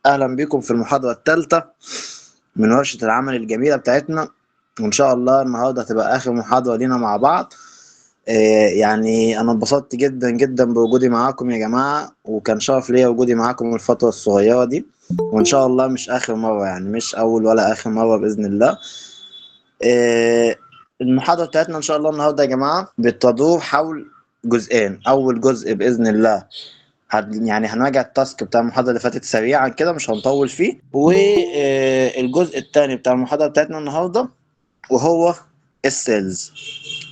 أهلا بكم في المحاضرة الثالثة من ورشة العمل الجميلة بتاعتنا، وإن شاء الله النهاردة هتبقى آخر محاضرة لينا مع بعض. يعني أنا اتبسطت جدا جدا بوجودي معاكم يا جماعة، وكان شرف ليا وجودي معاكم الفترة الصغيرة دي، وإن شاء الله مش آخر مرة، يعني مش أول ولا آخر مرة بإذن الله. آه، المحاضرة بتاعتنا إن شاء الله النهاردة يا جماعة بتدور حول جزئين. أول جزء بإذن الله يعني هنراجع التاسك بتاع المحاضرة اللي فاتت سريعا كده، مش هنطول فيه. والجزء الثاني بتاع المحاضرة بتاعتنا النهاردة وهو السيلز.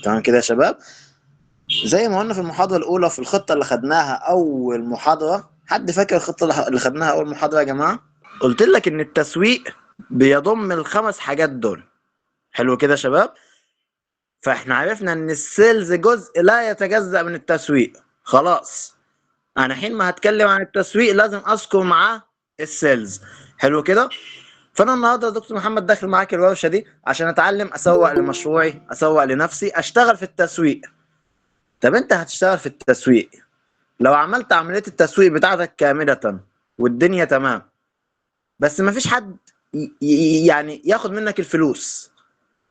تمام كده يا شباب؟ زي ما قلنا في المحاضرة الأولى في الخطة اللي خدناها أول محاضرة، حد فاكر الخطة اللي خدناها أول محاضرة يا جماعة؟ قلت لك إن التسويق بيضم الخمس حاجات دول. حلو كده يا شباب؟ فإحنا عرفنا إن السيلز جزء لا يتجزأ من التسويق. خلاص، انا حين ما هتكلم عن التسويق لازم اذكر معاه السيلز. حلو كده. فانا النهارده يا دكتور محمد داخل معاك الورشه دي عشان اتعلم اسوق لمشروعي، اسوق لنفسي، اشتغل في التسويق. طب انت هتشتغل في التسويق، لو عملت عمليه التسويق بتاعتك كامله والدنيا تمام، بس ما فيش حد يعني ياخد منك الفلوس،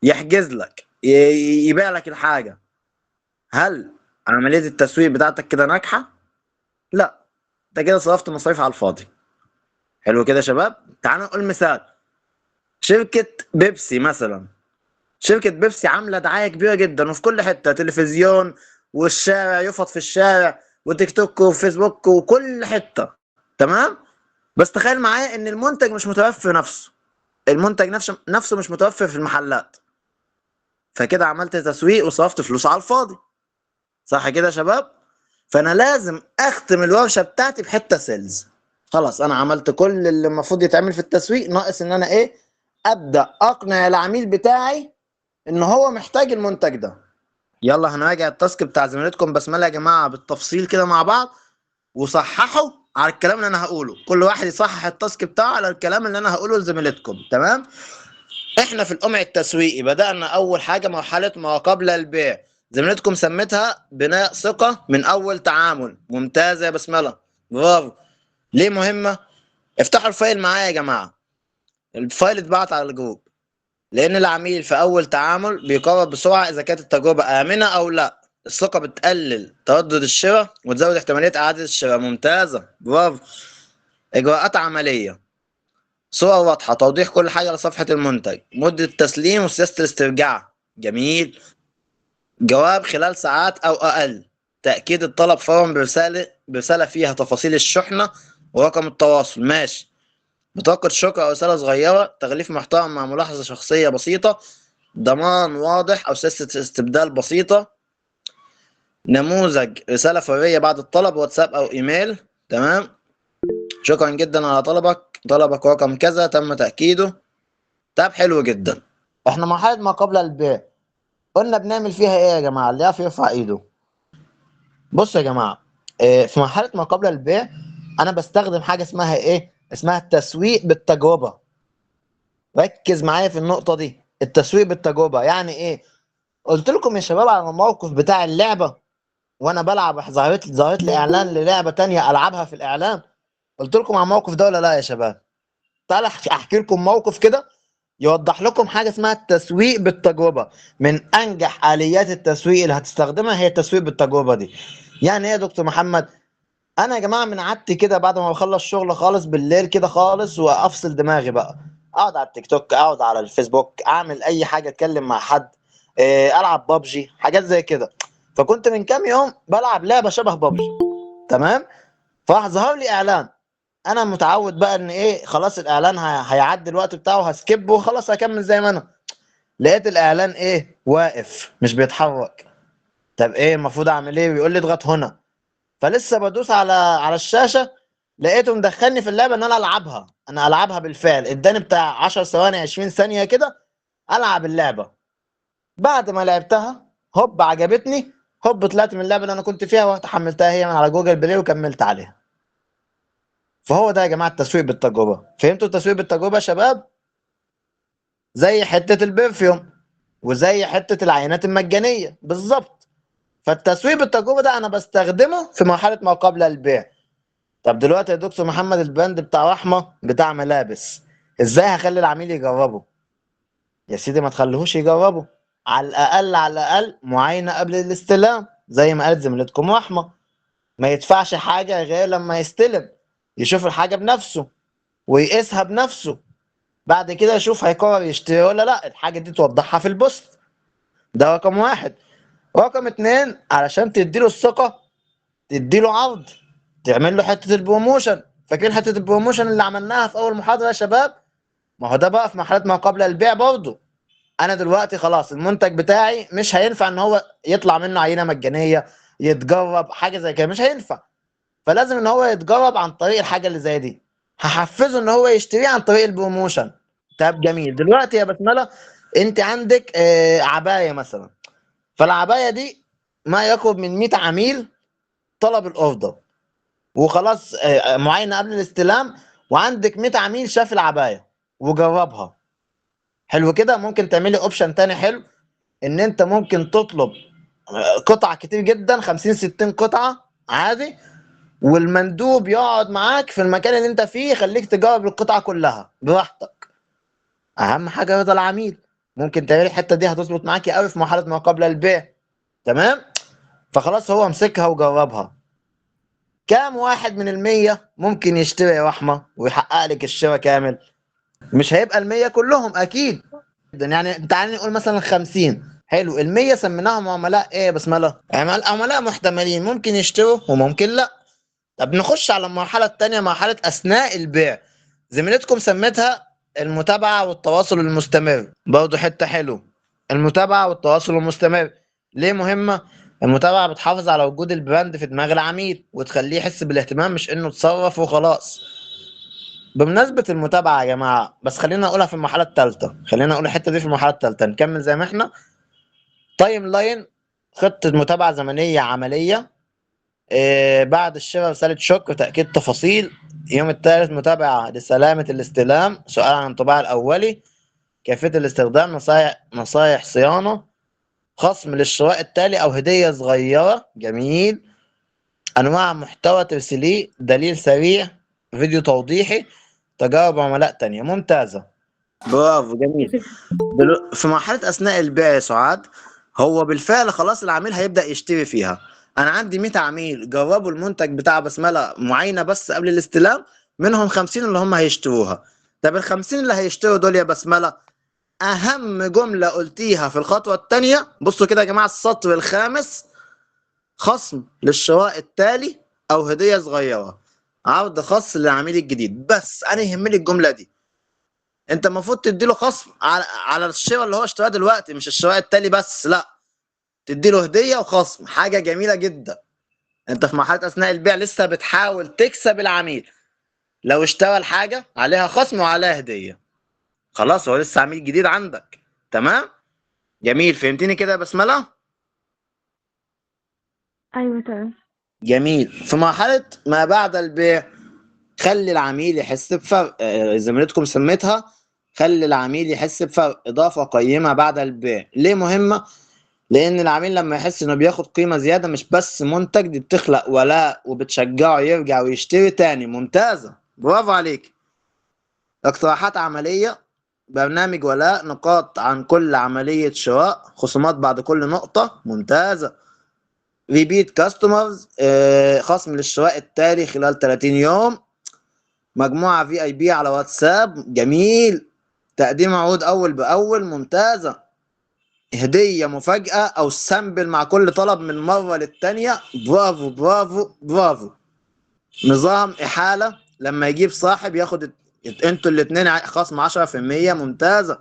يحجز لك، يبيع لك الحاجه، هل عمليه التسويق بتاعتك كده ناجحه؟ لا، انت كده صرفت مصاريف على الفاضي. حلو كده يا شباب. تعالوا نقول مثال. شركة بيبسي مثلا، شركة بيبسي عاملة دعاية كبيرة جدا وفي كل حتة، تلفزيون والشارع يفض في الشارع وتيك توك وفيسبوك وكل حتة. تمام. بس تخيل معايا ان المنتج مش متوفر نفسه، المنتج نفسه مش متوفر في المحلات، فكده عملت تسويق وصرفت فلوس على الفاضي. صح كده يا شباب؟ فانا لازم اختم الورشة بتاعتي بحتة سيلز. خلاص انا عملت كل اللي المفروض يتعمل في التسويق، ناقص ان انا ايه؟ ابدا اقنع العميل بتاعي ان هو محتاج المنتج ده. يلا هنراجع التاسك بتاع زميلتكم بسمله يا جماعه بالتفصيل كده مع بعض، وصححوا على الكلام اللي انا هقوله. كل واحد يصحح التاسك بتاعه على الكلام اللي انا هقوله لزميلتكم. تمام. احنا في القمع التسويقي بدانا اول حاجه مرحله ما قبل البيع. زميلتكم سميتها بناء ثقه من اول تعامل. ممتازه يا بسمله، برافو. ليه مهمه؟ افتحوا الفايل معايا يا جماعه. الفايل اتبعت على الجروب. لأن العميل في أول تعامل بيقرر بسرعة إذا كانت التجربة آمنة أو لا. الثقة بتقلل تردد الشراء وتزود احتمالية إعادة الشراء. ممتازة، برافو. إجراءات عملية، صورة واضحة، توضيح كل حاجة لصفحة المنتج، مدة التسليم وسياسة الاسترجاع. جميل. جواب خلال ساعات أو أقل. تأكيد الطلب فورا برسالة فيها تفاصيل الشحنة ورقم التواصل. ماشي. بطاقة شكر أو رسالة صغيرة، تغليف محترم مع ملاحظة شخصية بسيطة، ضمان واضح أو سياسة استبدال بسيطة، نموذج رسالة فورية بعد الطلب، واتساب أو إيميل. تمام. شكرا جدا على طلبك رقم كذا تم تأكيده. طب حلو جدا. احنا مرحلة ما قبل البيع قلنا بنعمل فيها ايه يا جماعة؟ اللي يعرف يرفع ايده. بصوا يا جماعة، في مرحلة ما قبل البيع انا بستخدم حاجة اسمها ايه؟ اسمها التسويق بالتجربة. ركز معايا في النقطة دي. التسويق بالتجربة يعني ايه؟ قلت لكم يا شباب على الموقف بتاع اللعبة، وانا بلعب ظهرت لي اعلان للعبة تانية العبها في الاعلان. قلت لكم على الموقف ده ولا لا يا شباب؟ تعال احكي لكم موقف كده يوضح لكم حاجة اسمها التسويق بالتجربة. من انجح اليات التسويق اللي هتستخدمها هي التسويق بالتجربة دي. يعني ايه يا دكتور محمد؟ انا يا جماعة من عادتي كده بعد ما بخلص شغل خالص بالليل كده خالص وافصل دماغي بقى، اقعد على التيك توك، اقعد على الفيسبوك، اعمل اي حاجة، اتكلم مع حد، العب بابجي، حاجات زي كده. فكنت من كام يوم بلعب لعبة شبه بابجي. تمام. فراح ظهر لي اعلان. انا متعود بقى ان ايه، خلاص الاعلان هيعدي الوقت بتاعه، هسكيب وخلاص هكمل زي ما انا. لقيت الاعلان ايه؟ واقف مش بيتحرك. طب ايه المفروض اعمل ايه؟ بيقول لي اضغط هنا. فلسه بدوس على الشاشه، لقيته مدخلني في اللعبه ان انا العبها. انا العبها بالفعل، اداني بتاع 10 ثواني 20 ثانيه كده العب اللعبه. بعد ما لعبتها هوب عجبتني، هوب طلعت من اللعبه اللي انا كنت فيها ورحت حملتها هي من على جوجل بلاي وكملت عليها. فهو ده يا جماعه التسويق بالتجربه. فهمتوا التسويق بالتجربه يا شباب؟ زي حته البرفيوم وزي حته العينات المجانيه بالظبط. فالتسويق بالتجربه ده انا بستخدمه في مرحله ما قبل البيع. طب دلوقتي يا دكتور محمد البند بتاع رحمة بتاع ملابس، ازاي هخلي العميل يجربه؟ يا سيدي ما تخليهوش يجربه، على الأقل على الأقل معاينة قبل الاستلام زي ما قالت زميلتكم رحمة. ما يدفعش حاجة غير لما يستلم، يشوف الحاجة بنفسه ويقيسها بنفسه، بعد كده يشوف هيقرر يشتري ولا لا. الحاجة دي توضحها في البوست. ده رقم واحد. رقم اتنين، علشان تديله الثقة تديله عرض، تعمل له حتة البروموشن. فاكرين حتة البروموشن اللي عملناها في أول محاضرة يا شباب؟ ما هو ده بقى في مرحلة ما قبل البيع برضه. انا دلوقتي خلاص المنتج بتاعي مش هينفع ان هو يطلع منه عينه مجانيه، يتجرب حاجه زي كده مش هينفع. فلازم ان هو يتجرب عن طريق الحاجه اللي زي دي. هحفزه ان هو يشتريه عن طريق البروموشن. طب جميل. دلوقتي يا بسمله، انت عندك عبايه مثلا، فالعبايه دي ما يقرب من 100 عميل طلب الاوردر، وخلاص معاينه قبل الاستلام، وعندك 100 عميل شاف العبايه وجربها. حلو كده. ممكن تعملي اوبشن تاني حلو، ان انت ممكن تطلب قطع كتير جدا، 50 60 قطعه عادي، والمندوب يقعد معاك في المكان اللي انت فيه يخليك تجرب القطعه كلها براحتك. اهم حاجه رضا العميل. ممكن تعملي الحته دي هتظبط معاكي قوي في مرحله ما قبل البيع. تمام. فخلاص هو مسكها وجربها. كام واحد من المية ممكن يشتري يا رحمة ويحقق لك الشراء كامل؟ مش هيبقى المية كلهم أكيد. يعني تعالى نقول مثلا 50. حلو. المية سميناهم عملاء ايه يا بسملة؟ عملاء محتملين، ممكن يشتروا وممكن لا. طب نخش على المرحلة التانية، مرحلة أثناء البيع. زميلتكم سميتها المتابعة والتواصل المستمر، برضه حتة حلو. المتابعة والتواصل المستمر ليه مهمة؟ المتابعة بتحافظ على وجود البراند في دماغ العميل وتخليه يحس بالاهتمام، مش انه تصرف وخلاص. بمناسبة المتابعة يا جماعة، بس خلينا نقولها في المرحلة الثالثة، خلينا نقول الحتة دي في المرحلة الثالثة، نكمل زي ما احنا. تايم لاين، خطة متابعة زمنية عملية. بعد الشراء رسالة شكر تأكيد تفاصيل. يوم الثالث متابعة لسلامة الاستلام، سؤال عن الانطباع الأولي، كيفية الاستخدام، نصايح صيانة، خصم للشراء التالي أو هدية صغيرة. جميل. أنواع محتوى ترسليه، دليل سريع، فيديو توضيحي، تجارب عملاء تانية. ممتازة. برافو جميل. في مرحلة أثناء البيع يا سعاد، هو بالفعل خلاص العميل هيبدأ يشتري فيها. أنا عندي 100 عميل جربوا المنتج بتاع بسملة معاينة بس قبل الاستلام، منهم 50 اللي هم هيشتروها. طب ال 50 اللي هيشتروا دول يا بسملة، أهم جملة قلتيها في الخطوة الثانية، بصوا كده يا جماعة السطر الخامس، خصم للشراء التالي أو هدية صغيرة، عرض خاص للعميل الجديد. بس أنا يهمني الجملة دي. انت المفروض تديله خصم على الشراء اللي هو اشتراه دلوقتي، مش الشراء التالي بس، لا، تديله هديه وخصم. حاجه جميله جدا. انت في مرحله اثناء البيع لسه بتحاول تكسب العميل. لو اشترى الحاجه عليها خصم وعليها هديه، خلاص هو لسه عميل جديد عندك. تمام. جميل. فهمتني كده يا بسمله؟ أيوة تمام. جميل. في مرحله ما بعد البيع، خلي العميل يحس بفرق. زميلتكم سميتها خلي العميل يحس بفرق، اضافه قيمه بعد البيع. ليه مهمه؟ لان العميل لما يحس انه بياخد قيمه زياده، مش بس منتج، دي بتخلق ولاء وبتشجعه يرجع ويشتري تاني. ممتازه. برافو عليك. اقتراحات عمليه، برنامج ولاء، نقاط عن كل عمليه شراء، خصومات بعد كل نقطه. ممتازه. ريبيت كاستمرز، خصم للشراء التالي خلال 30 يوم، مجموعه في اي بي على واتساب. جميل. تقديم عروض اول باول. ممتازه. هدية مفاجأة أو سامبل مع كل طلب من مرة للتانية. برافو برافو برافو. نظام إحالة، لما يجيب صاحب ياخد انتوا الاتنين خصم 10%. ممتازة.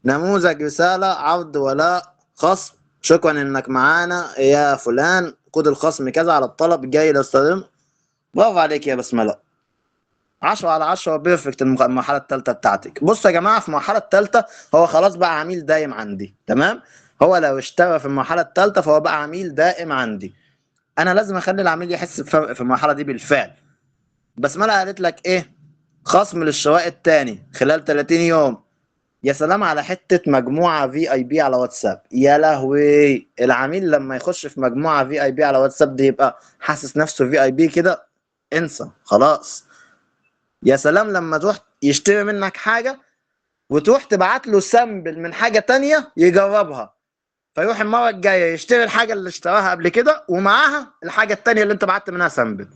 نموذج رسالة، عرض ولاء، خصم، شكرا انك معانا يا فلان، كود الخصم كذا على الطلب الجاي للصديق. برافو عليك يا بسملة. 10 على 10. بيرفكت. المرحله الثالثه بتاعتك. بصوا يا جماعه، في المرحله الثالثه هو خلاص بقى عميل دائم عندي. تمام. هو لو اشترى في المرحله الثالثه فهو بقى عميل دائم عندي. انا لازم اخلي العميل يحس بفرق في المرحله دي بالفعل. بسمله قالت لك ايه؟ خصم للشراء الثاني خلال 30 يوم. يا سلام على حته مجموعه في اي بي على واتساب. يا لهوي. العميل لما يخش في مجموعه في اي بي على واتساب دي يبقى حاسس نفسه في اي بي كده. انسى خلاص. يا سلام لما تروح يشتري منك حاجه وتروح تبعت له سامبل من حاجه تانية يجربها، فيروح المره الجايه يشتري الحاجه اللي اشتراها قبل كده ومعاها الحاجه التانية اللي انت بعت منها سامبل.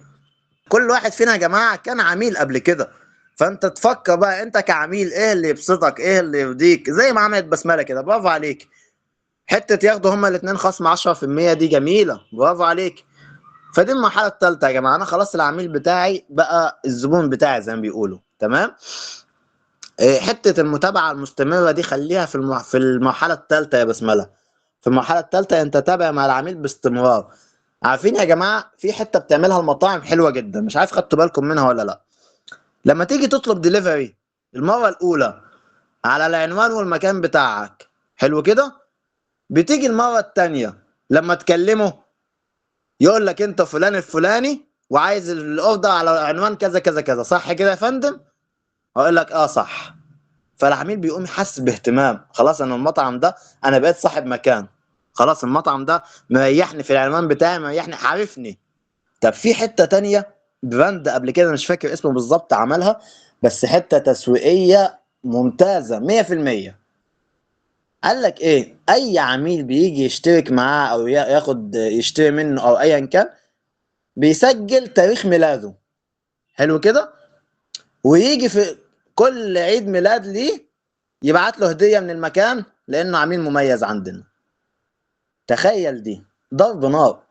كل واحد فينا يا جماعه كان عميل قبل كده، فانت تفكر بقى انت كعميل ايه اللي يبسطك، ايه اللي يرضيك، زي ما عملت بسمله كده. برافو عليك. حته ياخدوا هما الاثنين خصم 10% دي جميله، برافو عليك. فدي المرحله الثالثه يا جماعه، انا خلاص العميل بتاعي بقى الزبون بتاعي زي ما بيقولوا، تمام. حته المتابعه المستمره دي خليها في المرحله الثالثه يا بسمله. في المرحله الثالثه انت تابع مع العميل باستمرار. عارفين يا جماعه في حته بتعملها المطاعم حلوه جدا، مش عارف خدتوا بالكم منها ولا لا. لما تيجي تطلب ديليفري المره الاولى على العنوان والمكان بتاعك، حلو كده، بتيجي المره الثانيه لما تكلمه يقول لك انت فلان الفلاني وعايز الاوردر على عنوان كذا كذا كذا، صح كده يا فندم؟ اقول لك اه صح. فالعميل بيقوم يحس باهتمام، خلاص انا المطعم ده انا بقيت صاحب مكان، خلاص المطعم ده مريحني في العنوان بتاعي، مريحني، عارفني. طب في حته تانية براند قبل كده مش فاكر اسمه بالظبط عملها، بس حته تسويقيه ممتازه 100%. قال لك ايه، اي عميل بيجي يشترك معاه او ياخد يشتري منه او ايا كان، بيسجل تاريخ ميلاده، حلو كده، ويجي في كل عيد ميلاد ليه يبعت له هدية من المكان لأنه عميل مميز عندنا. تخيل دي، ضرب نار،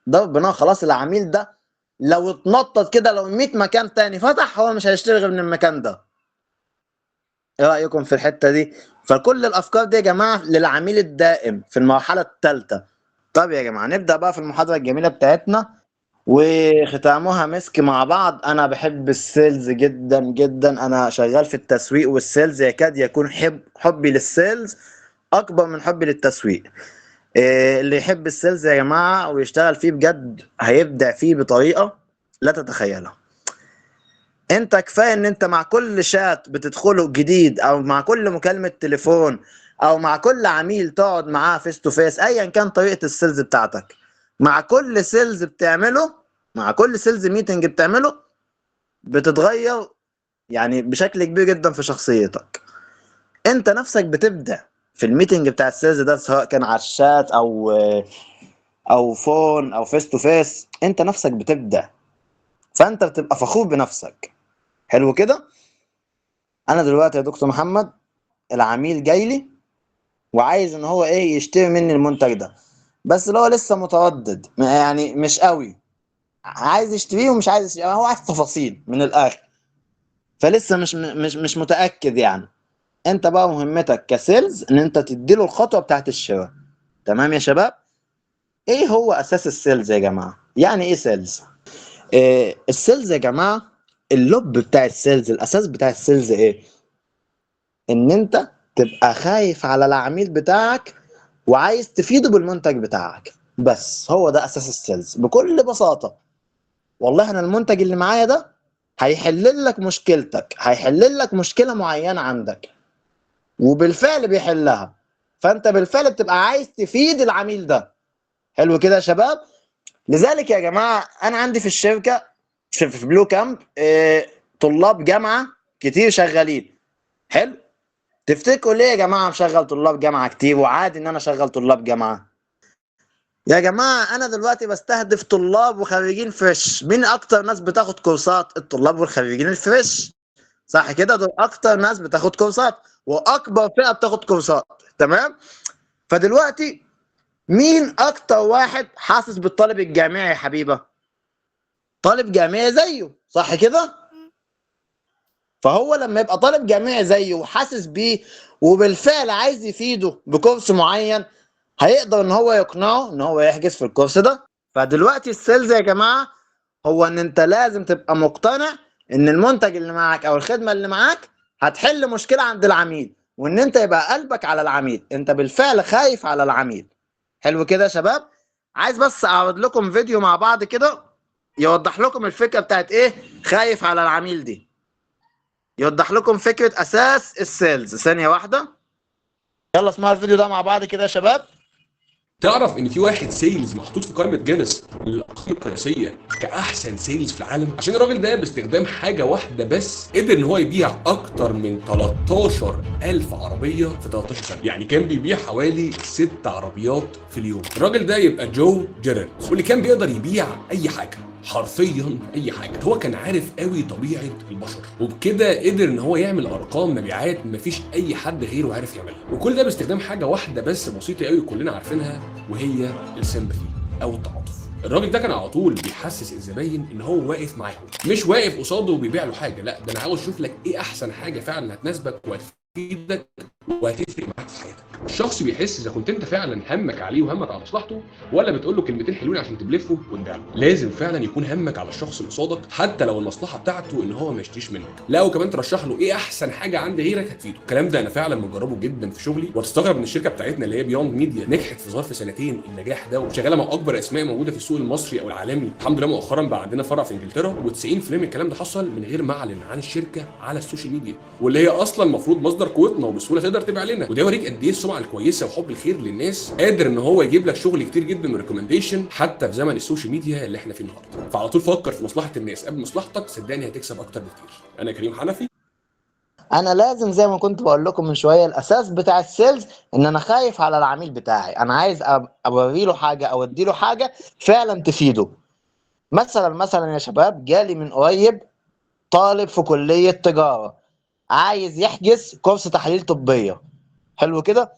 ضرب نار. خلاص العميل ده لو اتنطط كده، لو 100 مكان تاني فتح هو مش هيشتري غير من المكان ده. ايه رأيكم في الحتة دي؟ فكل الأفكار دي يا جماعة للعميل الدائم في المرحلة الثالثة. طب يا جماعة نبدأ بقى في المحاضرة الجميلة بتاعتنا وختامها مسك مع بعض. انا بحب السيلز جدا جدا، انا شغال في التسويق والسيلز، يكاد يكون حبي للسيلز اكبر من حبي للتسويق. اللي يحب السيلز يا جماعة ويشتغل فيه بجد هيبدع فيه بطريقة لا تتخيلها. انت كفاية ان انت مع كل شات بتدخله جديد او مع كل مكالمة تليفون او مع كل عميل تقعد معاه فيس تو فيس، ايا كان طريقة السيلز بتاعتك، مع كل سيلز بتعمله، مع كل سيلز ميتنج بتعمله بتتغير يعني بشكل كبير جدا في شخصيتك. انت نفسك بتبدع في الميتنج بتاع السيلز ده، سواء كان على الشات او فون او فيس تو فيس، انت نفسك بتبدع، فانت بتبقى فخور بنفسك. حلو كده. انا دلوقتي يا دكتور محمد العميل جاي لي وعايز ان هو ايه يشتري مني المنتج ده، بس اللي هو لسه متردد يعني مش قوي، عايز يشتريه ومش عايز يشتريه، هو عايز تفاصيل من الاخر، فلسه مش متاكد يعني. انت بقى مهمتك كسيلز ان انت تديله الخطوه بتاعت الشراء. تمام يا شباب. ايه هو اساس السيلز يا جماعه؟ يعني ايه سيلز؟ السيلز يا جماعه، اللب بتاع السيلز، الاساس بتاع السيلز ايه؟ ان انت تبقى خايف على العميل بتاعك وعايز تفيده بالمنتج بتاعك، بس هو ده اساس السيلز بكل بساطه. والله انا المنتج اللي معايا ده هيحل لك مشكلتك، هيحل لك مشكله معينه عندك، وبالفعل بيحلها، فانت بالفعل بتبقى عايز تفيد العميل ده. حلو كده يا شباب. لذلك يا جماعه انا عندي في الشركه في بلو كامب طلاب جامعه كتير شغالين. حلو. تفتكروا ليه يا جماعه مشغل طلاب جامعه كتير وعادي ان انا اشغل طلاب جامعه؟ يا جماعه انا دلوقتي بستهدف طلاب وخريجين فريش. مين اكتر ناس بتاخد كورسات؟ الطلاب والخريجين الفريش، صح كده؟ دول اكتر ناس بتاخد كورسات واكبر فئه بتاخد كورسات، تمام. فدلوقتي مين اكتر واحد حاسس بالطالب الجامعي يا حبيبه؟ طالب جامعي زيه، صح كده؟ فهو لما يبقى طالب جامعي زيه وحاسس بيه وبالفعل عايز يفيده بكورس معين، هيقدر ان هو يقنعه ان هو يحجز في الكورس ده. فدلوقتي السيلز يا جماعه هو ان انت لازم تبقى مقتنع ان المنتج اللي معاك او الخدمه اللي معاك هتحل مشكله عند العميل، وان انت يبقى قلبك على العميل، انت بالفعل خايف على العميل. حلو كده يا شباب. عايز بس اعرض لكم فيديو مع بعض كده يوضح لكم الفكره بتاعت ايه خايف على العميل دي، يوضح لكم فكره اساس السيلز. ثانيه واحده، يلا اسمعوا الفيديو ده مع بعض كده يا شباب. تعرف ان في واحد سيلز محطوط في قائمه جينيس للارقام القياسيه كاحسن سيلز في العالم، عشان الراجل ده باستخدام حاجه واحده بس قدر ان هو يبيع اكتر من 13,000 عربيه في 13 سنه. يعني كان بيبيع حوالي 6 عربيات في اليوم. الراجل ده يبقى جو جيرارد، واللي كان بيقدر يبيع اي حاجه، حرفيا اي حاجه. هو كان عارف قوي طبيعه البشر، وبكده قدر ان هو يعمل ارقام مبيعات مفيش اي حد غيره عارف يعملها. وكل ده باستخدام حاجه واحده بس بسيطه قوي كلنا عارفينها، وهي السيمباثي او التعاطف. الراجل ده كان على طول بيحسس الزباين ان هو واقف معاهم، مش واقف قصاده وبيبيع له حاجه، لا ده انا عاوز اشوف لك ايه احسن حاجه فعلا هتناسبك وهتفيدك وهتفرق معاك في حياتك. الشخص بيحس اذا كنت انت فعلا همك عليه وهمك على مصلحته، ولا بتقول له كلمتين حلوين عشان تبلفه وتبيع له. لازم فعلا يكون همك على الشخص اللي قصادك، حتى لو المصلحه بتاعته ان هو ما يشتريش منك، لا وكمان ترشح له ايه احسن حاجه عند غيرك هتفيده. الكلام ده انا فعلا مجربه جدا في شغلي، وتستغرب ان الشركه بتاعتنا اللي هي بيوند ميديا نجحت في ظرف سنتين النجاح ده، وشغاله مع اكبر اسماء موجوده في السوق المصري او العالمي. الحمد لله مؤخرا بقى عندنا فرع في انجلترا، و90% من الكلام ده حصل من غير ما اعلن عن الشركه على السوشيال ميديا، واللي هي اصلا المفروض مصدر قوتنا وبسهوله تقدر تبيع لنا. وده يوريك قد ايه السمعه الكويسه وحب الخير للناس قادر ان هو يجيب لك شغل كتير جدا وريكومنديشن حتى في زمن السوشيال ميديا اللي احنا فيه النهارده. فعلى طول فكر في مصلحه الناس قبل مصلحتك، صدقني هتكسب اكتر بكتير. انا كريم حنفي. انا لازم زي ما كنت بقول لكم من شويه، الاساس بتاع السيلز ان انا خايف على العميل بتاعي، انا عايز اوري له حاجه او ادي له حاجه فعلا تفيده. مثلا يا شباب، جالي من قريب طالب في كليه تجاره عايز يحجز كورس تحاليل طبيه. حلو كده.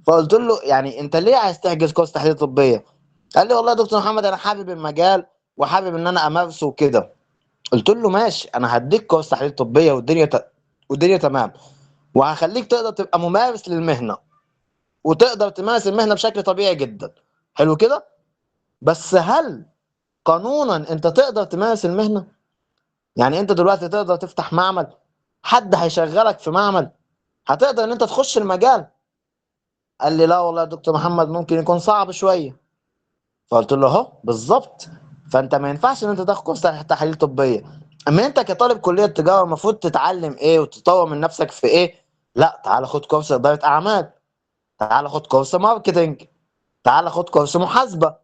فقلت له يعني انت ليه عايز تحجز كورس تحاليل طبيه؟ قال لي والله يا دكتور محمد انا حابب المجال وحابب ان انا امارسه وكده. قلت له ماشي، انا هديك كورس تحاليل طبيه والدنيا تمام، وهخليك تقدر تبقى ممارس للمهنه وتقدر تمارس المهنه بشكل طبيعي جدا. حلو كده. بس هل قانونا انت تقدر تمارس المهنه؟ يعني انت دلوقتي تقدر تفتح معمل؟ حد هيشغلك في معمل؟ هتقدر ان انت تخش المجال؟ قال لي لا والله يا دكتور محمد ممكن يكون صعب شويه. فقلت له اهو بالظبط. فانت ما ينفعش ان انت تاخد كورس تحاليل طبيه. اما انت كطالب كليه تجاره المفروض تتعلم ايه وتطور من نفسك في ايه؟ لا، تعال خد كورس اداره اعمال، تعال خد كورس ماركتنج، تعال خد كورس محاسبه.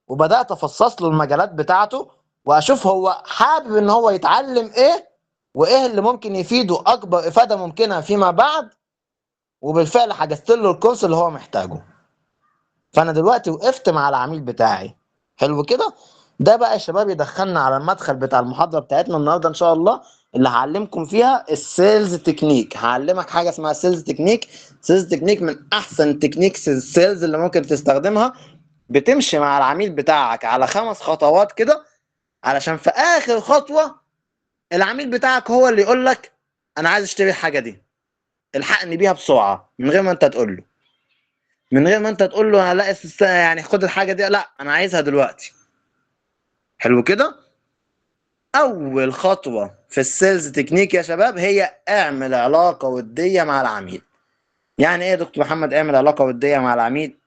وبدات افصص له المجالات بتاعته واشوف هو حابب ان هو يتعلم ايه، وايه اللي ممكن يفيده اكبر افاده ممكنه فيما بعد. وبالفعل حجزت له الكورس اللي هو محتاجه. فانا دلوقتي وقفت مع العميل بتاعي. حلو كده. ده بقى يا شباب يدخلنا على المدخل بتاع المحاضره بتاعتنا النهارده ان شاء الله، اللي هعلمكم فيها السيلز تكنيك. هعلمك حاجه اسمها سيلز تكنيك. سيلز تكنيك من احسن تكنيكس السيلز اللي ممكن تستخدمها. بتمشي مع العميل بتاعك على 5 خطوات كده، علشان في اخر خطوه العميل بتاعك هو اللي يقول لك انا عايز اشتري الحاجه دي، الحقني بيها بسرعه، من غير ما انت تقول له. من غير ما انت تقول له انا لا يعني خد الحاجه دي، لا انا عايزها دلوقتي. حلو كده. اول خطوه في السيلز تكنيك يا شباب هي اعمل علاقه وديه مع العميل. يعني ايه يا دكتور محمد اعمل علاقه وديه مع العميل؟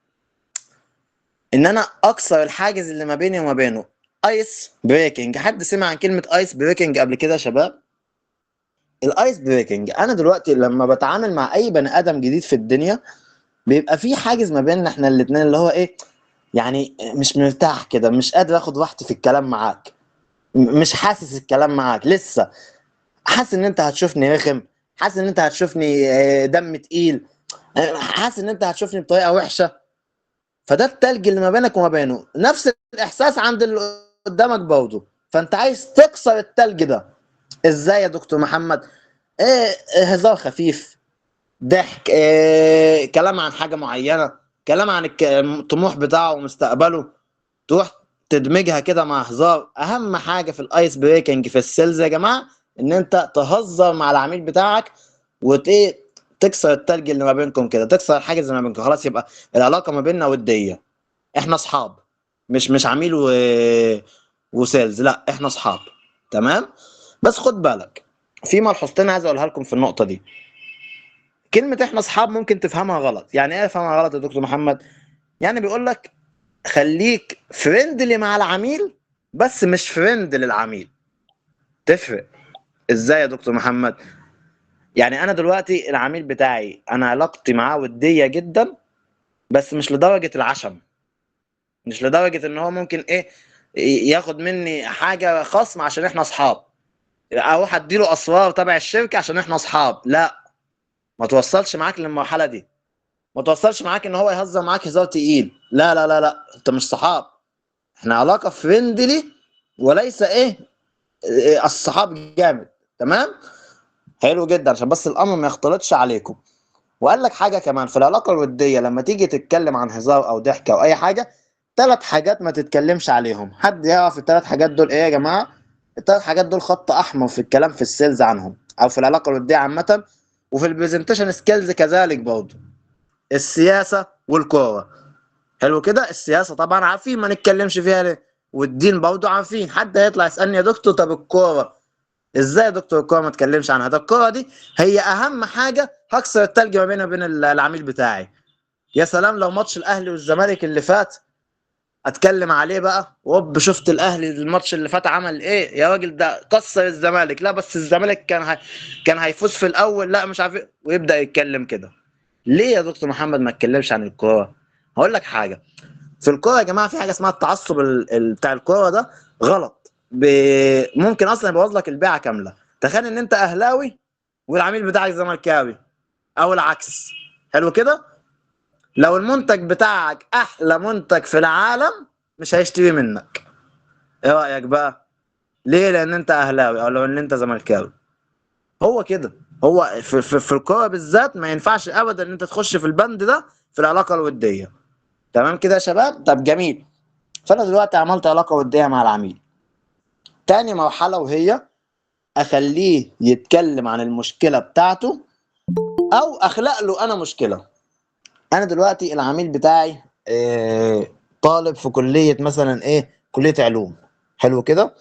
ان انا اكسر الحاجز اللي ما بيني وما بينه. ايس بريكنج. حد سمع عن كلمه ايس بريكنج قبل كده يا شباب؟ الايس بريكنج، انا دلوقتي لما بتعامل مع اي بني ادم جديد في الدنيا بيبقى في حاجز ما بيننا احنا الاثنين، اللي هو ايه، يعني مش مرتاح كده، مش قادر اخد راحتي في الكلام معاك، مش حاسس الكلام معاك لسه، حاسس ان انت هتشوفني رخم، حاسس ان انت هتشوفني دم تقيل، حاسس ان انت هتشوفني بطريقه وحشه. فده التلج اللي ما بينك وما بينه، نفس الاحساس عند اللي قدامك برضه. فانت عايز تكسر التلج ده. ازاي يا دكتور محمد؟ هزار خفيف، ضحك، كلام عن حاجه معينه، كلام عن الطموح بتاعه ومستقبله، تروح تدمجها كده مع هزار. اهم حاجه في الايس بريكنج في السيلز يا جماعه ان انت تهزر مع العميل بتاعك تكسر التلج اللي ما بينكم كده، تكسر الحاجز اللي ما بينكم. خلاص يبقى العلاقه ما بيننا وديه، احنا اصحاب، مش عميل وسيلز، لا احنا اصحاب. تمام. بس خد بالك، في ملحوظتين عايز اقولها لكم في النقطه دي. كلمه احنا اصحاب ممكن تفهمها غلط. يعني ايه افهمها غلط يا دكتور محمد؟ يعني بيقول لك خليك فريندلي مع العميل بس مش فريند للعميل. تفرق. ازاي يا دكتور محمد؟ يعني انا دلوقتي العميل بتاعي انا علاقتي معاه وديه جدا، بس مش لدرجه العشم، مش لدرجه ان هو ممكن ايه ياخد مني حاجه خصم عشان احنا اصحاب، اروح اديله اسرار تبع الشركه عشان احنا اصحاب. لا، ما توصلش معاك للمرحله دي، ما توصلش معاك ان هو يهزر معاك هزار تقيل. لا لا لا لا، انت مش صحاب، احنا علاقه فريندلي وليس الصحاب جامد. تمام، حلو جدا، عشان بس الامر ما يختلطش عليكم. وقال لك حاجه كمان في العلاقه الوديه، لما تيجي تتكلم عن هزار او ضحك او اي حاجه، 3 حاجات ما تتكلمش عليهم. حد يعرف ال3 حاجات دول ايه يا جماعه؟ ال3 حاجات دول خط احمر في الكلام في السيلز عنهم، او في العلاقه الوديه عامه، وفي البرزنتيشن سكيلز كذلك برضه: السياسه والكوره. حلو كده، السياسه طبعا عارفين ما نتكلمش فيها ليه، والدين برضه عارفين. حد هيطلع يسالني يا دكتور طب الكوره ازاي؟ يا دكتور الكوره ما اتكلمش عنها؟ ده الكوره دي هي اهم حاجه هكسر التلج ما بيني وبين العميل بتاعي. يا سلام لو ماتش الاهلي والزمالك اللي فات اتكلم عليه بقى، وب شفت الاهلي الماتش اللي فات عمل ايه يا راجل، ده كسر الزمالك، لا بس الزمالك كان هيفوز في الاول، لا مش عارف ايه، ويبدا يتكلم كده. ليه يا دكتور محمد ما اتكلمش عن الكوره؟ هقول لك حاجه، في الكوره يا جماعه في حاجه اسمها التعصب بتاع الكوره ده غلط، ممكن اصلا يبوظ لك البيعه كامله. تخيل ان انت اهلاوي والعميل بتاعك زملكاوي، او العكس. حلو كده، لو المنتج بتاعك احلى منتج في العالم مش هيشتري منك. ايه رايك بقى؟ ليه؟ لان انت اهلاوي او لو ان انت زملكاوي. هو كده، هو في الكوره بالذات ما ينفعش ابدا ان انت تخش في البند ده في العلاقه الوديه. تمام كده يا شباب؟ طب جميل. فانا دلوقتي عملت علاقه وديه مع العميل. تاني مرحله وهي اخليه يتكلم عن المشكله بتاعته، او اخلق له انا مشكله. انا دلوقتي العميل بتاعي طالب في كليه مثلا كليه علوم. حلو كده،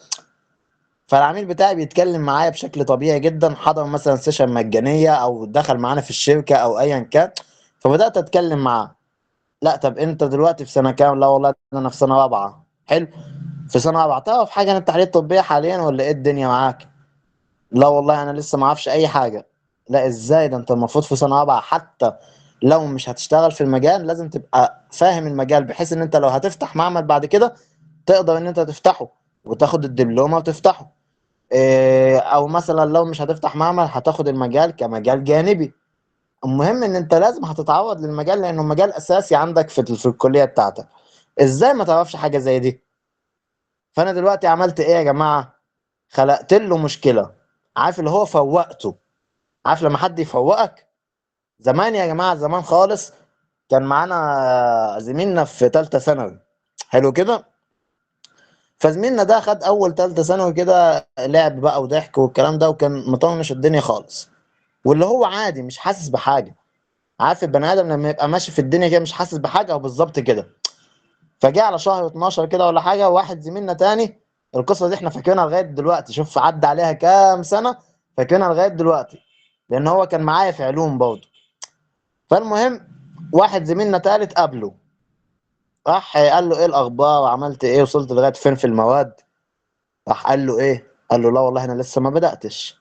فالعميل بتاعي بيتكلم معايا بشكل طبيعي جدا، حضر مثلا سيشن مجانيه او دخل معانا في الشركه او ايا كان، فبدات اتكلم معاه. لا طب انت دلوقتي في سنه كام؟ لا والله انا في سنه رابعه. حلو، في سنه رابعه تعرف حاجه عن التحاليل الطبيه حاليا ولا ايه الدنيا معاك؟ لا والله انا لسه ما اعرفش اي حاجه. لا ازاي؟ ده انت المفروض في سنه رابعه، حتى لو مش هتشتغل في المجال لازم تبقى فاهم المجال، بحيث ان انت لو هتفتح معمل بعد كده تقدر ان انت تفتحه وتاخد الدبلومه وتفتحه. او مثلا لو مش هتفتح معمل هتاخد المجال كمجال جانبي. المهم ان انت لازم هتتعرض للمجال لانه مجال اساسي عندك في الكليه بتاعتك. ازاي ما تعرفش حاجه زي دي؟ فانا دلوقتي عملت ايه يا جماعه؟ خلقت له مشكله. عارف اللي هو فوقته؟ عارف لما حد يفوقك؟ زمان يا جماعه، زمان خالص، كان معانا زميلنا في ثالثه ثانوي. حلو كده، فزميلنا ده خد اول ثالثه ثانوي كده لعب بقى وضحك والكلام ده، وكان مطنش الدنيا خالص، واللي هو عادي مش حاسس بحاجه. عارف البني ادم لما يبقى ماشي في الدنيا كده مش حاسس بحاجه، او بالظبط كده. فجاء على شهر 12 كده ولا حاجه، واحد زميلنا تاني، القصه دي احنا فاكرينها لغايه دلوقتي، شوف عدى عليها كام سنه، فاكرينها لغايه دلوقتي، لان هو كان معايا في علوم برضه. فالمهم، واحد زميلنا تالت قابله، راح قال له ايه الاخبار وعملت ايه وصلت لغايه فين في المواد. راح قال له ايه؟ قال له لا والله انا لسه ما بداتش.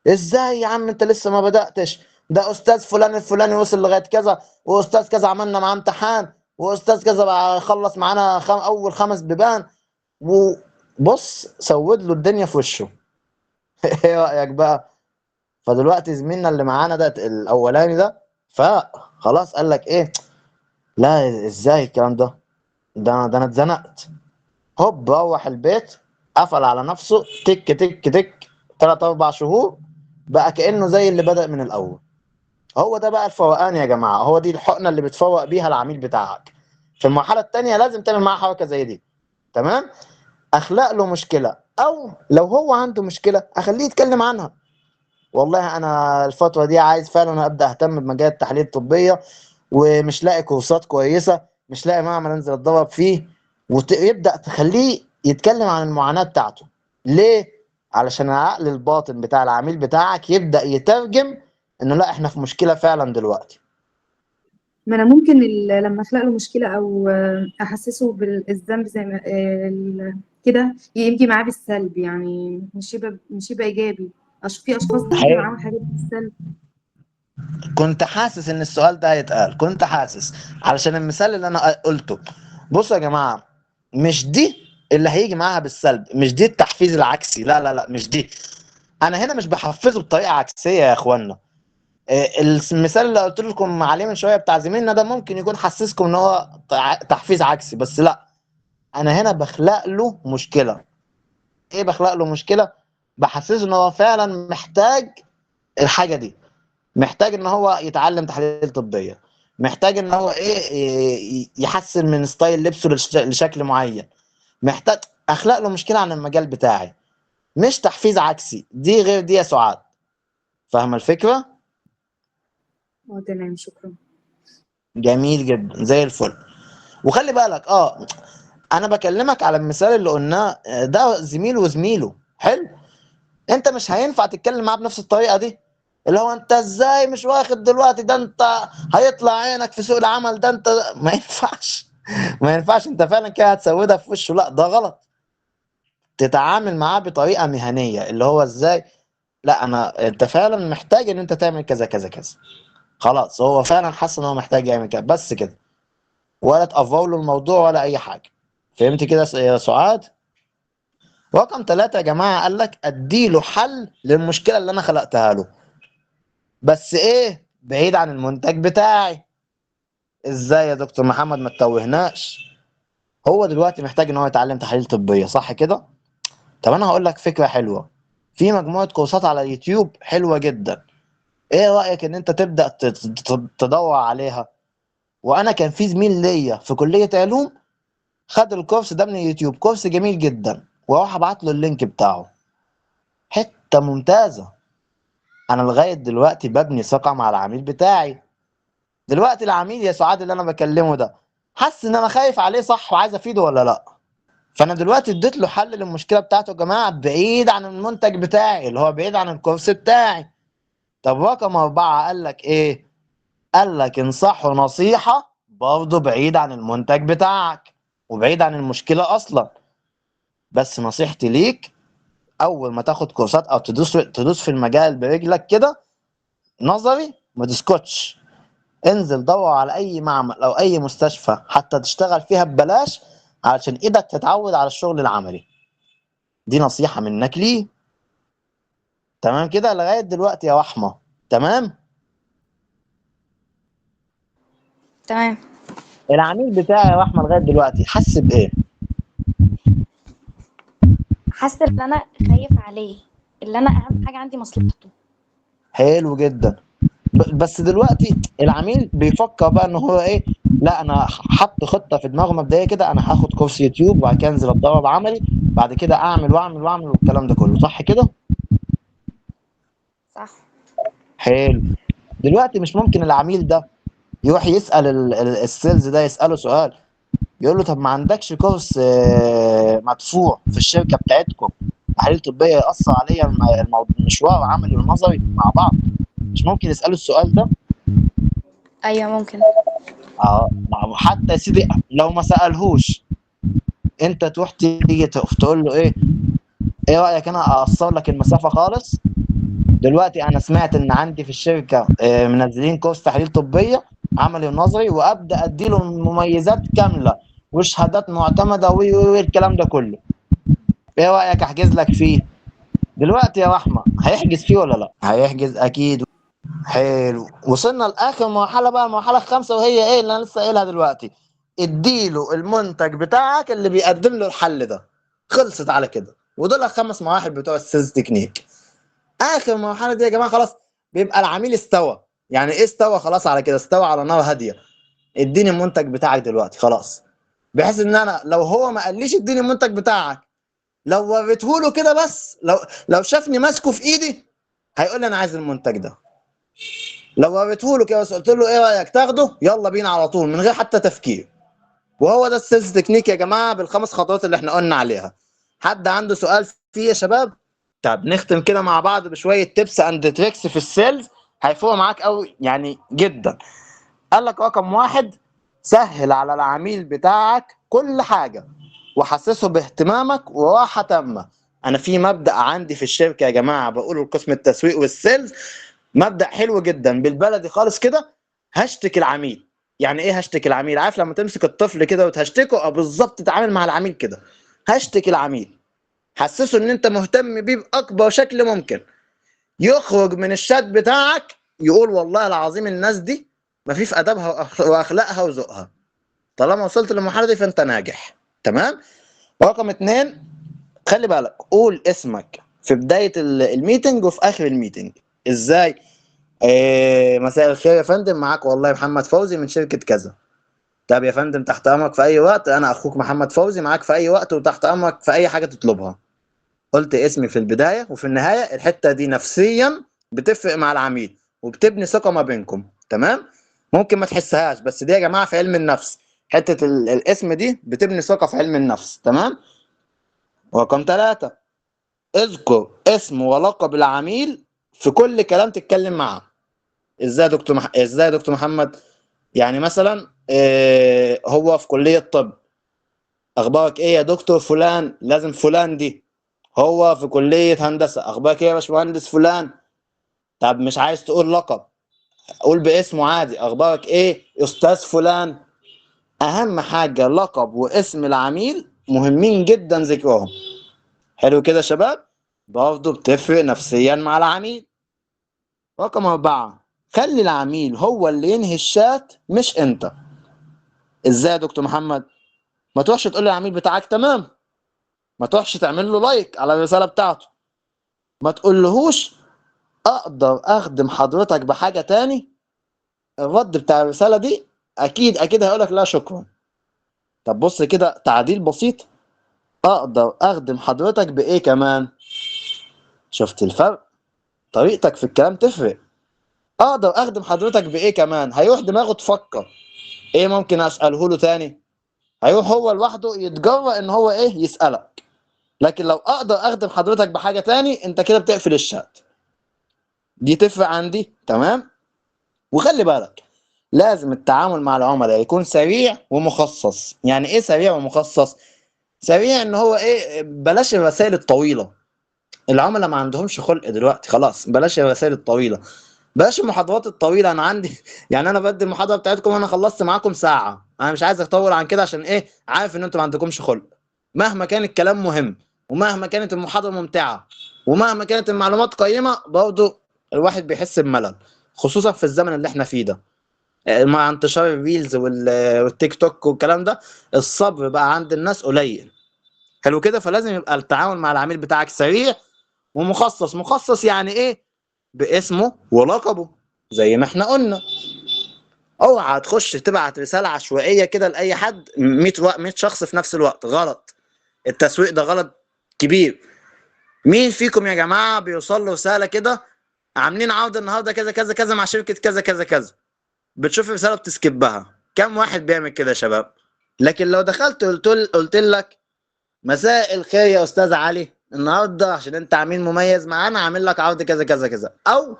ازاي يا عم انت لسه ما بداتش؟ ده استاذ فلان الفلاني وصل لغايه كذا، واستاذ كذا عملنا معاه امتحان، واستاذ كذا بقى خلص معانا اول 5 بيبان. وبص سود له الدنيا في وشه. ايه رايك بقى؟ فدلوقتي زميلنا اللي معانا ده الاولاني ده فخلاص قال لك ايه؟ لا ازاي الكلام ده؟ ده انا اتزنقت. هوب روح البيت، قفل على نفسه، تك تك تك، 3 4 شهور بقى كأنه زي اللي بدأ من الأول. هو ده بقى الفوقان يا جماعة، هو دي الحقنة اللي بتفوق بيها العميل بتاعك. في المرحلة التانية لازم تعمل معاه حركة زي دي. تمام؟ أخلق له مشكلة، أو لو هو عنده مشكلة أخليه يتكلم عنها. والله أنا الفترة دي عايز فعلا أبدأ أهتم بمجال التحاليل الطبية، ومش لاقي كورسات كويسة، مش لاقي معمل انزل اتدرب فيه. ويبدأ تخليه يتكلم عن المعاناة بتاعته. ليه؟ علشان العقل الباطن بتاع العميل بتاعك يبدأ يترجم انه لا احنا في مشكلة فعلا دلوقتي. ما انا ممكن لما اخلق له مشكله او احسسه بالذنب زي ما كده يجي معاه بالسلب، يعني مش يبقى ايجابي. في اشخاص بتيجي حلو، معاهم حاجات بالسلب. كنت حاسس ان السؤال ده هيتقال، كنت حاسس، علشان المثال اللي انا قلته. بصوا يا جماعه، مش دي اللي هيجي معاها بالسلب، مش دي التحفيز العكسي، لا لا لا، مش دي. انا هنا مش بحفزه بطريقه عكسيه يا اخوانا. المثال اللي قلت لكم عليه من شويه بتاع زميلنا ده ممكن يكون حسسكم ان هو تحفيز عكسي، بس لا. انا هنا بخلق له مشكله. ايه بخلق له مشكله؟ بحسسه ان هو فعلا محتاج الحاجه دي، محتاج ان هو يتعلم تحاليل طبيه، محتاج ان هو يحسن من ستايل لبسه لشكل معين، محتاج اخلق له مشكله عن المجال بتاعي، مش تحفيز عكسي. دي غير دي يا سعاد، فاهمه الفكره؟ تمام، شكرا. جميل جدا، زي الفل. وخلي بالك انا بكلمك على المثال اللي قلناه، ده زميل وزميله حلو. انت مش هينفع تتكلم معاه بنفس الطريقه دي، اللي هو انت ازاي مش واخد دلوقتي، ده انت هيطلع عينك في سوق العمل، ده انت ما ينفعش. ما ينفعش، انت فعلا كده هتسودها في وشه، لا ده غلط. تتعامل معاه بطريقه مهنيه، اللي هو ازاي، لا انت فعلا محتاج ان انت تعمل كذا كذا كذا. خلاص، هو فعلا حس ان هو محتاج يعمل كده، بس كده. ولا تأفور له الموضوع ولا اي حاجه. فهمت كده يا سعاد؟ رقم 3 يا جماعه، قال لك اديله حل للمشكله اللي انا خلقتها له، بس ايه، بعيد عن المنتج بتاعي. ازاي يا دكتور محمد؟ ما تتوهناش. هو دلوقتي محتاج ان هو يتعلم تحاليل طبيه، صح كده؟ طب انا هقول لك فكره حلوه. في مجموعه كورسات على اليوتيوب حلوه جدا. ايه رايك ان انت تبدا تدور عليها؟ وانا كان في زميل ليا في كليه علوم خد الكورس ده من اليوتيوب، كورس جميل جدا، واروح ابعت له اللينك بتاعه. حته ممتازه. انا لغايه دلوقتي ببني ثقه مع العميل بتاعي. دلوقتي العميل يا سعاد اللي انا بكلمه ده حس ان انا خايف عليه، صح، وعايز افيده ولا لا. فانا دلوقتي اديت له حل للمشكله بتاعته يا جماعه، بعيد عن المنتج بتاعي اللي هو بعيد عن الكورس بتاعي. طب رقم 4 قال لك ايه؟ قال لك انصحه نصيحه برضه بعيد عن المنتج بتاعك وبعيد عن المشكله اصلا. بس نصيحتي ليك، اول ما تاخد كورسات او تدوس في المجال برجلك كده نظري، ما تسكتش. انزل دور على اي معمل او اي مستشفى حتى تشتغل فيها ببلاش، علشان ايدك تتعود على الشغل العملي. دي نصيحة منك ليه. تمام كده لغاية دلوقتي يا وحمة؟ تمام. تمام. العميل بتاعي يا وحمة لغاية دلوقتي حس بايه؟ حاسه ان انا خايف عليه، اللي انا اهم حاجه عندي مصلحته. حلو جدا. بس دلوقتي العميل بيفكر بقى ان هو ايه، لا انا حط خطة في دماغه مبدئية كده، انا هاخد كورس يوتيوب وبعد كده انزل اتدرب عملي، بعد كده اعمل واعمل واعمل والكلام ده كله، صح كده؟ صح. حلو. دلوقتي مش ممكن العميل ده يروح يسأل السيلز ده، يسأله سؤال، يقول له طب ما عندكش كورس مدفوع في الشركة بتاعتكم تحاليل طبية يأثر عليا المشوار عملي ونظري مع بعض؟ مش ممكن يسأله السؤال ده؟ ايوه ممكن. حتى يا سيدي لو ما سألهوش، انت تروح تيجي تقف تقول له ايه رأيك انا اقصر لك المسافة خالص؟ دلوقتي انا سمعت ان عندي في الشركة منزلين كورس تحاليل طبية عملي ونظري، وابدا اديله مميزات كاملة وشهادات معتمدة والكلام ده كله. ايه رأيك احجز لك فيه؟ دلوقتي يا رحمة هيحجز فيه ولا لا؟ هيحجز اكيد. حلو. وصلنا لاخر مرحلة بقى، المرحلة الخامسة، وهي ايه اللي انا لسه قايلها دلوقتي؟ اديله المنتج بتاعك اللي بيقدم له الحل ده. خلصت على كده. ودول الخمس مراحل بتوع السيلز تكنيك. اخر مرحله دي يا جماعه خلاص بيبقى العميل استوى. يعني ايه استوى؟ خلاص على كده استوى على نار هاديه. اديني المنتج بتاعك دلوقتي خلاص، بحيث ان انا لو هو ما قاليش اديني المنتج بتاعك، لو وريته له كده بس، لو شافني ماسكه في ايدي هيقول لي انا عايز المنتج ده. لو وريته له كده بس قلت له ايه رايك تاخده، يلا بينا على طول من غير حتى تفكير. وهو ده السيلز تكنيك يا جماعه بالخمس خطوات اللي احنا قلنا عليها. حد عنده سؤال فيه يا شباب؟ طب نختم كده مع بعض بشويه تيبس اند تريكس في السيلز هيفوق معاك قوي يعني جدا. قال لك رقم 1، سهل على العميل بتاعك كل حاجه وحسسه باهتمامك وراحه تامه. انا في مبدأ عندي في الشركه يا جماعه بقوله لقسم التسويق والسيلز، مبدأ حلو جدا بالبلدي خالص كده، هشتك العميل. يعني ايه هشتك العميل؟ عارف لما تمسك الطفل كده وتهشتكه، او بالظبط تتعامل مع العميل كده. هشتك العميل، حسسه ان انت مهتم بيه باكبر شكل ممكن. يخرج من الشات بتاعك يقول والله العظيم الناس دي ما في ادبها واخلاقها وذوقها. طالما وصلت للمرحله دي فانت ناجح. تمام. رقم 2، خلي بالك قول اسمك في بدايه الميتنج وفي اخر الميتنج. ازاي؟ مساء الخير يا فندم، معاك والله محمد فوزي من شركه كذا. طب يا فندم تحت امرك في اي وقت، انا اخوك محمد فوزي معاك في اي وقت وتحت امرك في اي حاجه تطلبها. قلت اسمي في البدايه وفي النهايه. الحته دي نفسيا بتفرق مع العميل وبتبني ثقه ما بينكم. تمام. ممكن ما تحسهاش، بس دي يا جماعه في علم النفس، حته الاسم دي بتبني ثقه في علم النفس. تمام. رقم 3، اذكر اسم ولقب العميل في كل كلام تتكلم معاه. ازاي يا دكتور ازاي يا دكتور محمد؟ يعني مثلا هو في كليه طب، اخبارك ايه يا دكتور فلان؟ لازم فلان دي. هو في كليه هندسه، اخبارك ايه يا باشمهندس فلان؟ طب مش عايز تقول لقب، قول باسمه عادي، اخبارك ايه استاذ فلان. اهم حاجه لقب واسم العميل مهمين جدا ذكرهم. حلو كده يا شباب، برضه بتفرق نفسيا مع العميل. رقم 4، خلي العميل هو اللي ينهي الشات مش انت. ازاي يا دكتور محمد؟ ما تروحش تقول للعميل بتاعك تمام، ما تروحش تعمل له لايك على الرساله بتاعته، ما تقولهوش اقدر اخدم حضرتك بحاجه تاني. الرد بتاع الرساله دي اكيد هيقولك لا شكرا. طب بص كده تعديل بسيط، اقدر اخدم حضرتك بايه كمان. شفت الفرق؟ طريقتك في الكلام تفرق. اقدر اخدم حضرتك بايه كمان، هيروح دماغه تفكر ايه ممكن اساله له تاني، هيروح هو لوحده يتجرأ ان هو ايه يسالك. لكن لو اقدر اخدم حضرتك بحاجه تاني، انت كده بتقفل الشات. دي تفرق عندي. تمام. وخلي بالك لازم التعامل مع العملاء يكون سريع ومخصص. يعني ايه سريع ومخصص؟ سريع ان هو ايه، بلاش الرسائل الطويله. العملاء ما عندهمش خلق دلوقتي، خلاص بلاش الرسائل الطويله، بلاش المحاضرات الطويله. انا عندي يعني انا بدي المحاضره بتاعتكم انا خلصت معاكم ساعه، انا مش عايز اطول عن كده عشان ايه، عارف ان انتم ما عندكمش خلق. مهما كان الكلام مهم، ومهما كانت المحاضره ممتعه، ومهما كانت المعلومات قيمه، برضه الواحد بيحس بملل، خصوصا في الزمن اللي احنا فيه ده مع انتشار الريلز والتيك توك والكلام ده. الصبر بقى عند الناس قليل. حلو كده. فلازم يبقى التعامل مع العميل بتاعك سريع ومخصص. مخصص يعني ايه؟ باسمه ولقبه زي ما احنا قلنا. اوعى تخش تبعت رساله عشوائيه كده لاي حد 100 شخص في نفس الوقت، غلط. التسويق ده غلط كبير. مين فيكم يا جماعه بيوصل له رساله كده عاملين عرض النهارده كذا كذا كذا مع شركه كذا كذا كذا، بتشوف رساله بتسكبها؟ كم واحد بيعمل كده يا شباب؟ لكن لو دخلت قلت لك مساء الخير يا استاذ علي، النهارده عشان انت عميل مميز معانا عامل لك عرض كذا كذا كذا، او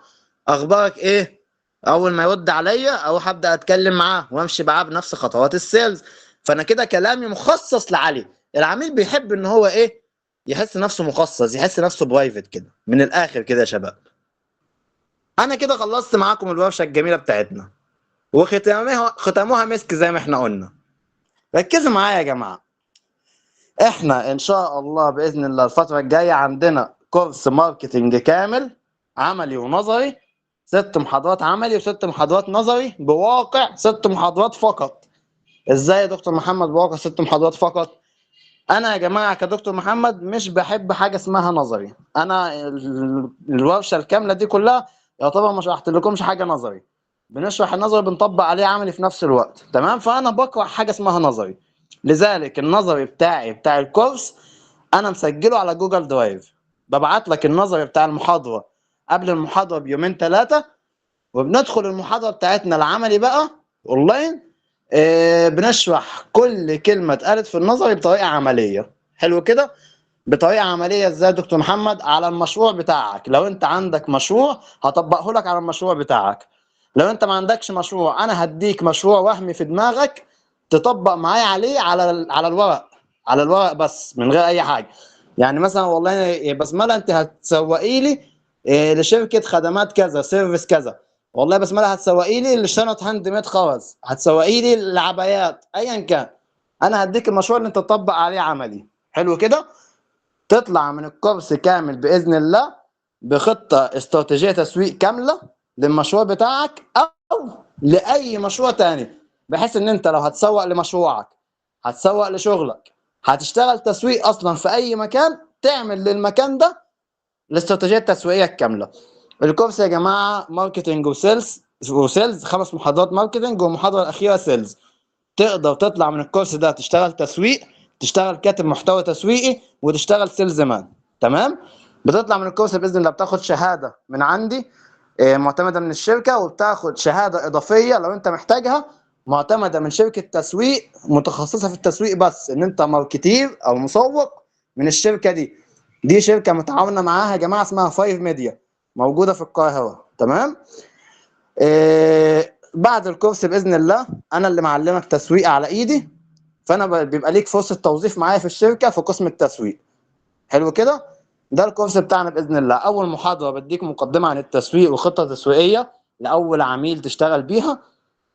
اخبارك ايه، اول ما يرد عليا او هبدا اتكلم معاه وامشي معاه بنفس خطوات السيلز. فانا كده كلامي مخصص لعلي. العميل بيحب ان هو ايه، يحس نفسه مخصص، يحس نفسه برايفت كده. من الاخر كده يا شباب، انا كده خلصت معاكم الورشه الجميله بتاعتنا، ختامها مسك زي ما احنا قلنا. ركزوا معايا يا جماعه، احنا ان شاء الله باذن الله الفتره الجايه عندنا كورس ماركتنج كامل، عملي ونظري. 6 محاضرات عملي و6 محاضرات نظري، بواقع 6 محاضرات فقط. ازاي يا دكتور محمد بواقع 6 محاضرات فقط؟ انا يا جماعه كدكتور محمد مش بحب حاجه اسمها نظري. انا الورشه الكامله دي كلها يعتبر ما شرحت لكمش حاجه نظري. بنشرح النظري بنطبق عليه عملي في نفس الوقت. تمام. فانا بكره حاجه اسمها نظري. لذلك النظري بتاع الكورس انا مسجله على جوجل درايف. ببعت لك النظري بتاع المحاضره قبل المحاضره بيومين 3، وبندخل المحاضره بتاعتنا العملي بقى اونلاين. بنشرح كل كلمه اتقالت في النظري بطريقه عمليه. حلو كده. بطريقه عمليه ازاي يا دكتور محمد؟ على المشروع بتاعك. لو انت عندك مشروع هطبقه لك على المشروع بتاعك. لو انت ما عندكش مشروع انا هديك مشروع وهمي في دماغك تطبق معايا عليه على الورق، على الورق بس من غير اي حاجه. يعني مثلا والله يا بسمله انت هتسوقي لي لشركه خدمات كذا، سيرفيس كذا. والله يا بسمله هتسوقي لي لشنط هاند ميد خرز، هتسوقي لي العبايات، ايا كان، انا هديك المشروع اللي انت تطبق عليه عملي. حلو كده. تطلع من الكورس كامل باذن الله بخطه استراتيجيه تسويق كامله للمشروع بتاعك او لاي مشروع تاني، بحيث ان انت لو هتسوق لمشروعك، هتسوق لشغلك، هتشتغل تسويق اصلا في اي مكان، تعمل للمكان ده الاستراتيجيه التسويقيه الكامله. الكورس يا جماعه ماركتنج وسيلز 5 محاضرات ماركتنج، والمحاضره الاخيره سيلز. تقدر تطلع من الكورس ده تشتغل تسويق، تشتغل كاتب محتوى تسويقي، وتشتغل سيلز مان. تمام. بتطلع من الكورس باذن الله بتاخد شهاده من عندي معتمده من الشركه، وبتاخد شهاده اضافيه لو انت محتاجها معتمده من شركه تسويق متخصصه في التسويق، بس ان انت ماركتير او مسوق من الشركه دي. دي شركه متعاونه معاها يا جماعه اسمها 5 ميديا، موجوده في القاهره. تمام. بعد الكورس باذن الله انا اللي معلمك تسويق على ايدي، فانا بيبقى ليك فرصه توظيف معايا في الشركه في قسم التسويق. حلو كده. ده الكورس بتاعنا باذن الله. اول محاضره بديك مقدمه عن التسويق وخطه تسويقيه لاول عميل تشتغل بيها.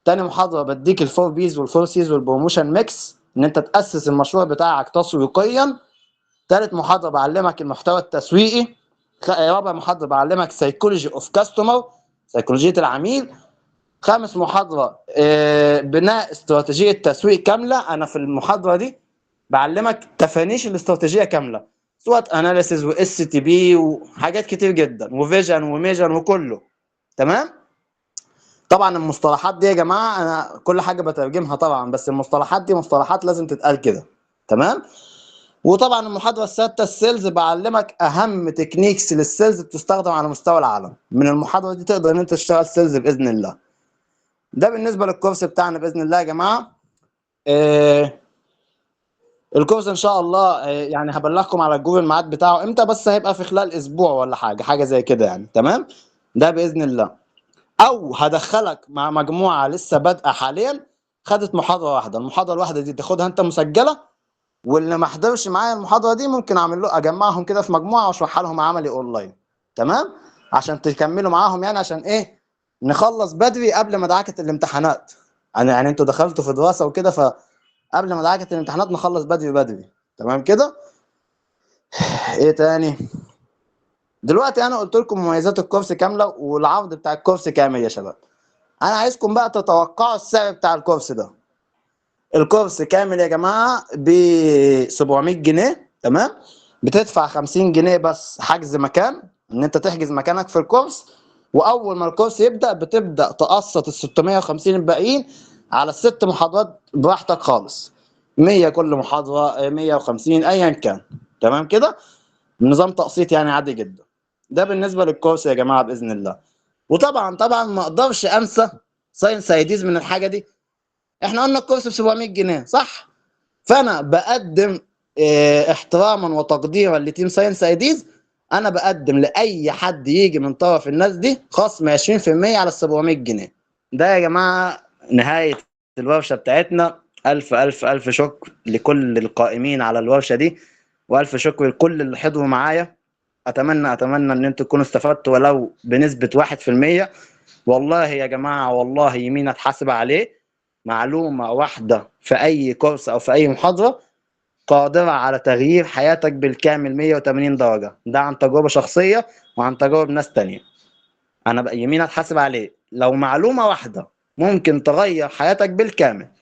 تاني محاضره بديك الفور بيز والفور سيز والبروموشن ميكس، ان انت تاسس المشروع بتاعك تسويقيا. تالت محاضره بعلمك المحتوى التسويقي. رابع محاضره بعلمك سيكولوجي اوف كاستمر، سيكولوجيه العميل. خامس محاضرة بناء استراتيجية تسويق كاملة. أنا في المحاضرة دي بعلمك تفانيش الاستراتيجية كاملة، سوات أناليسيز وإس تي بي وحاجات كتير جدا، وفيجن وميجن وكله. تمام. طبعا المصطلحات دي يا جماعة أنا كل حاجة بترجمها طبعا، بس المصطلحات دي مصطلحات لازم تتقال كده. تمام. وطبعا المحاضرة السادسة السيلز، بعلمك أهم تكنيكس للسيلز بتستخدم على مستوى العالم. من المحاضرة دي تقدر إن أنت تشتغل سيلز بإذن الله. ده بالنسبه للكورس بتاعنا باذن الله يا جماعه. الكورس ان شاء الله يعني هبلغكم على الجروب الميعاد بتاعه امتى، بس هيبقى في خلال اسبوع ولا حاجه زي كده يعني. تمام. ده باذن الله. او هدخلك مع مجموعه لسه بادئه حاليا، خدت محاضره واحده. المحاضره الواحده دي تاخدها انت مسجله، واللي ما حضرش معايا المحاضره دي ممكن اعمل له اجمعهم كده في مجموعه واشرحها لهم عملي اونلاين. تمام. عشان تكملوا معاهم يعني، عشان ايه؟ نخلص بدري قبل مدعكه الامتحانات. يعني انتوا دخلتوا في دراسه وكده، فقبل مدعكه الامتحانات نخلص بدري. تمام كده. ايه تاني؟ دلوقتي انا قلت لكم مميزات الكورس كامله والعرض بتاع الكورس كامل يا شباب. انا عايزكم بقى تتوقعوا السعر بتاع الكورس ده. الكورس كامل يا جماعه ب 700 جنيه. تمام. بتدفع 50 جنيه بس حجز مكان، ان انت تحجز مكانك في الكورس. واول ما الكورس يبدا بتبدا تقسط ال 650 الباقيين على الست محاضرات براحتك خالص. 100 كل محاضره، 150 ايا كان. تمام كده. نظام تقسيط يعني عادي جدا. ده بالنسبه للكورس يا جماعه باذن الله. وطبعا ما اقدرش انسى ساينس ايديز من الحاجه دي. احنا قلنا الكورس ب 700 جنيه صح؟ فانا بقدم احتراما وتقديرا لتيم ساينس ايديز، انا بقدم لاي حد يجي من طرف الناس دي خصم 20% على ال 700 جنيه. ده يا جماعه نهايه الورشه بتاعتنا. الف الف الف شكر لكل القائمين على الورشه دي، والف شكر لكل اللي حضروا معايا. اتمنى ان انتم تكونوا استفدتوا ولو بنسبه 1%. والله يا جماعه، والله يمين اتحاسب عليه. معلومه واحده في اي كورس او في اي محاضره قادرة على تغيير حياتك بالكامل 180 درجة. ده عن تجربة شخصية وعن تجارب ناس تانية. أنا بقى يمين أتحاسب عليه. لو معلومة واحدة ممكن تغير حياتك بالكامل